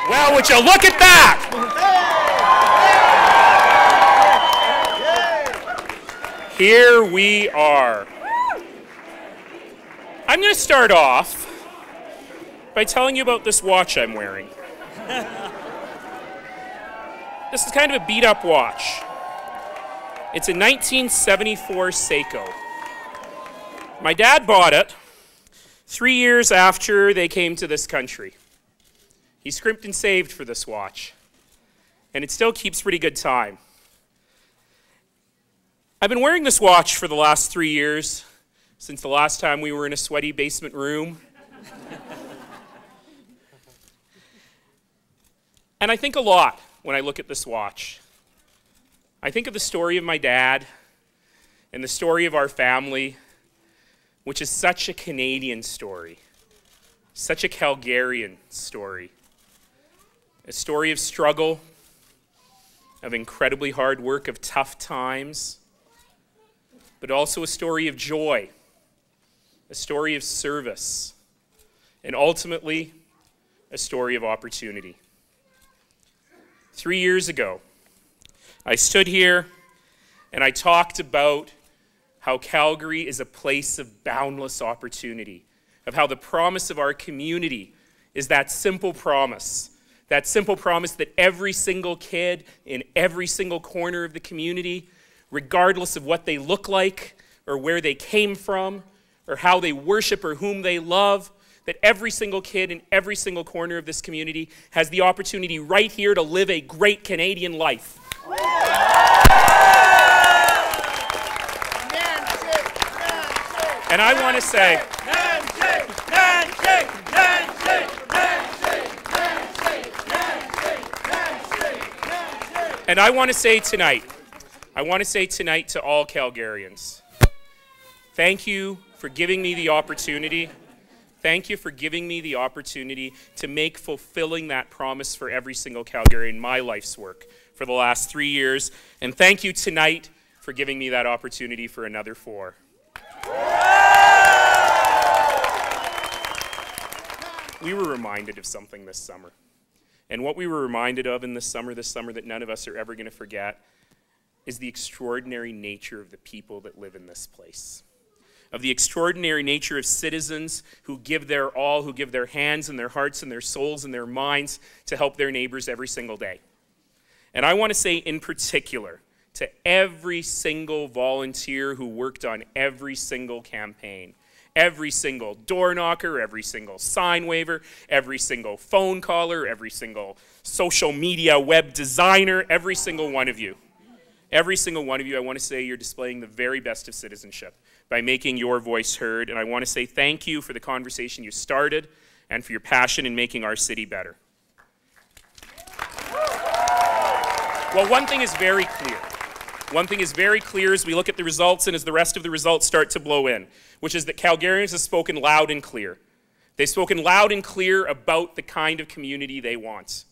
Well, would you look at that? Here we are. I'm going to start off by telling you about this watch I'm wearing. This is kind of a beat-up watch. It's a 1974 Seiko. My dad bought it 3 years after they came to this country. He scrimped and saved for this watch, and it still keeps pretty good time. I've been wearing this watch for the last 3 years, since the last time we were in a sweaty basement room. And I think a lot when I look at this watch. I think of the story of my dad and the story of our family, which is such a Canadian story, such a Calgarian story. A story of struggle, of incredibly hard work, of tough times, but also a story of joy, a story of service, and ultimately, a story of opportunity. 3 years ago, I stood here and I talked about how Calgary is a place of boundless opportunity, of how the promise of our community is that simple promise that every single kid in every single corner of the community, regardless of what they look like or where they came from or how they worship or whom they love, that every single kid in every single corner of this community has the opportunity right here to live a great Canadian life. And I want to say, and I want to say tonight to all Calgarians, thank you for giving me the opportunity. Thank you for giving me the opportunity to make fulfilling that promise for every single Calgarian my life's work for the last 3 years. And thank you tonight for giving me that opportunity for another 4. We were reminded of something this summer. And what we were reminded of in this summer that none of us are ever going to forget, is the extraordinary nature of the people that live in this place. Of the extraordinary nature of citizens who give their all, who give their hands and their hearts and their souls and their minds to help their neighbors every single day. And I want to say in particular to every single volunteer who worked on every single campaign, every single door knocker, every single sign waver, every single phone caller, every single social media web designer, every single one of you. Every single one of you, I want to say you're displaying the very best of citizenship by making your voice heard. And I want to say thank you for the conversation you started and for your passion in making our city better. Well, one thing is very clear. One thing is very clear as we look at the results and as the rest of the results start to blow in, which is that Calgarians have spoken loud and clear. They've spoken loud and clear about the kind of community they want.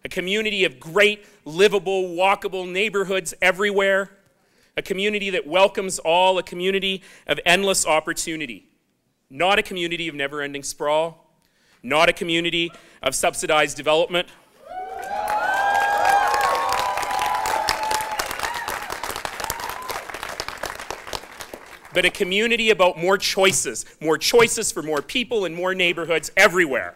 A community of great, livable, walkable neighborhoods everywhere. A community that welcomes all, a community of endless opportunity. Not a community of never-ending sprawl. Not a community of subsidized development. But a community about more choices for more people and more neighborhoods everywhere.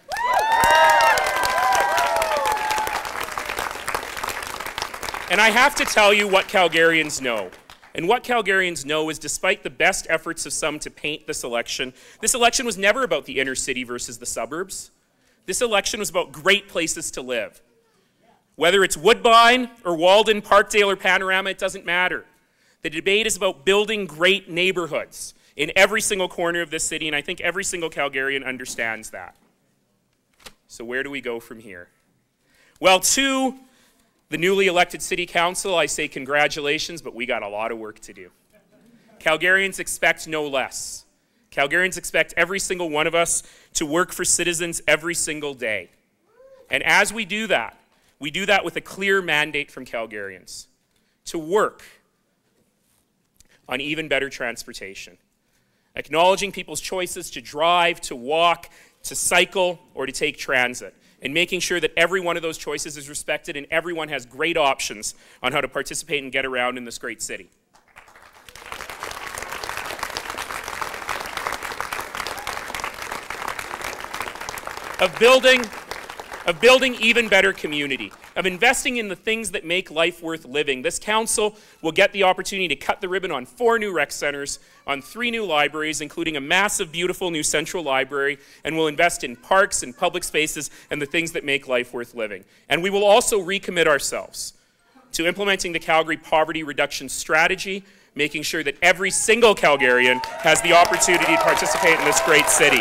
And I have to tell you what Calgarians know. And what Calgarians know is despite the best efforts of some to paint this election was never about the inner city versus the suburbs. This election was about great places to live. Whether it's Woodbine or Walden, Parkdale or Panorama, it doesn't matter. The debate is about building great neighborhoods in every single corner of this city, and I think every single Calgarian understands that. So where do we go from here? Well, to the newly elected City Council, I say congratulations, but we got a lot of work to do. Calgarians expect no less. Calgarians expect every single one of us to work for citizens every single day. And as we do that with a clear mandate from Calgarians to work on even better transportation, acknowledging people's choices to drive, to walk, to cycle, or to take transit, and making sure that every one of those choices is respected and everyone has great options on how to participate and get around in this great city. Of building even better community, of investing in the things that make life worth living. This council will get the opportunity to cut the ribbon on 4 new rec centers, on 3 new libraries, including a massive, beautiful new central library, and will invest in parks and public spaces and the things that make life worth living. And we will also recommit ourselves to implementing the Calgary Poverty Reduction Strategy, making sure that every single Calgarian has the opportunity to participate in this great city.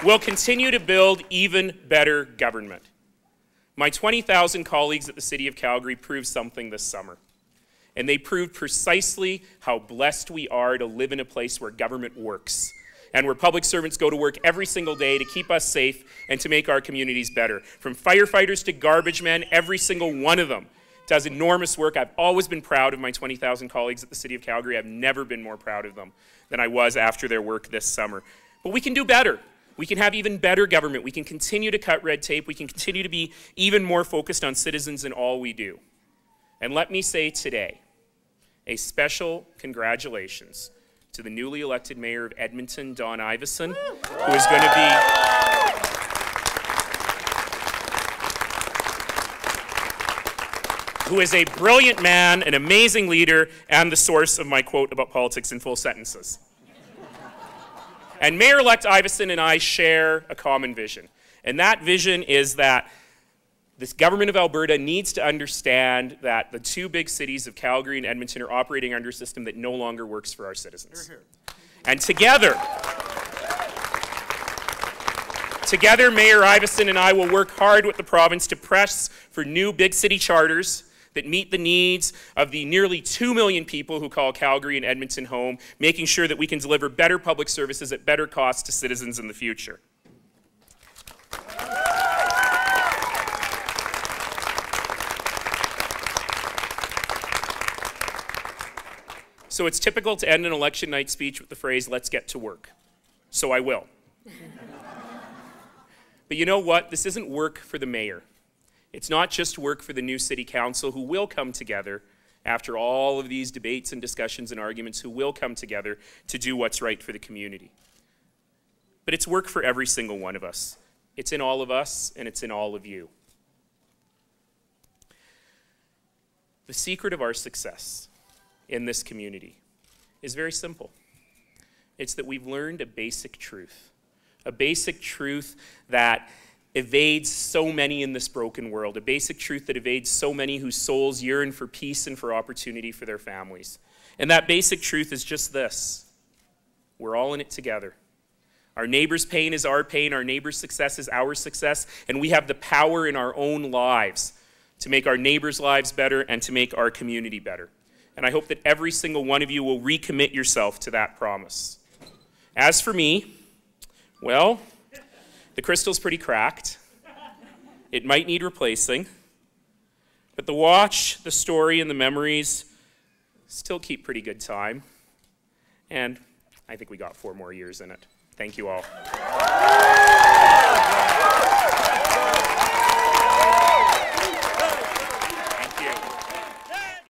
We'll continue to build even better government. My 20,000 colleagues at the City of Calgary proved something this summer. And they proved precisely how blessed we are to live in a place where government works and where public servants go to work every single day to keep us safe and to make our communities better. From firefighters to garbage men, every single one of them does enormous work. I've always been proud of my 20,000 colleagues at the City of Calgary. I've never been more proud of them than I was after their work this summer. But we can do better. We can have even better government. We can continue to cut red tape. We can continue to be even more focused on citizens in all we do. And let me say today, a special congratulations to the newly elected mayor of Edmonton, Don Iveson, who is going to be who is a brilliant man, an amazing leader, and the source of my quote about politics in full sentences. And Mayor-elect Iveson and I share a common vision. And that vision is that this government of Alberta needs to understand that the 2 big cities of Calgary and Edmonton are operating under a system that no longer works for our citizens. And together, Mayor Iveson and I will work hard with the province to press for new big city charters that meet the needs of the nearly 2 million people who call Calgary and Edmonton home, making sure that we can deliver better public services at better costs to citizens in the future. So it's typical to end an election night speech with the phrase, "Let's get to work." So I will. But you know what? This isn't work for the mayor. It's not just work for the new city council, who will come together after all of these debates and discussions and arguments, who will come together to do what's right for the community. But it's work for every single one of us. It's in all of us, and it's in all of you. The secret of our success in this community is very simple. It's that we've learned a basic truth that evades so many in this broken world, a basic truth that evades so many whose souls yearn for peace and for opportunity for their families. And that basic truth is just this: we're all in it together. Our neighbor's pain is our pain, our neighbor's success is our success, and we have the power in our own lives to make our neighbors' lives better and to make our community better. And I hope that every single one of you will recommit yourself to that promise. As for me, well, the crystal's pretty cracked. It might need replacing. But the watch, the story, and the memories still keep pretty good time. And I think we got 4 more years in it. Thank you all.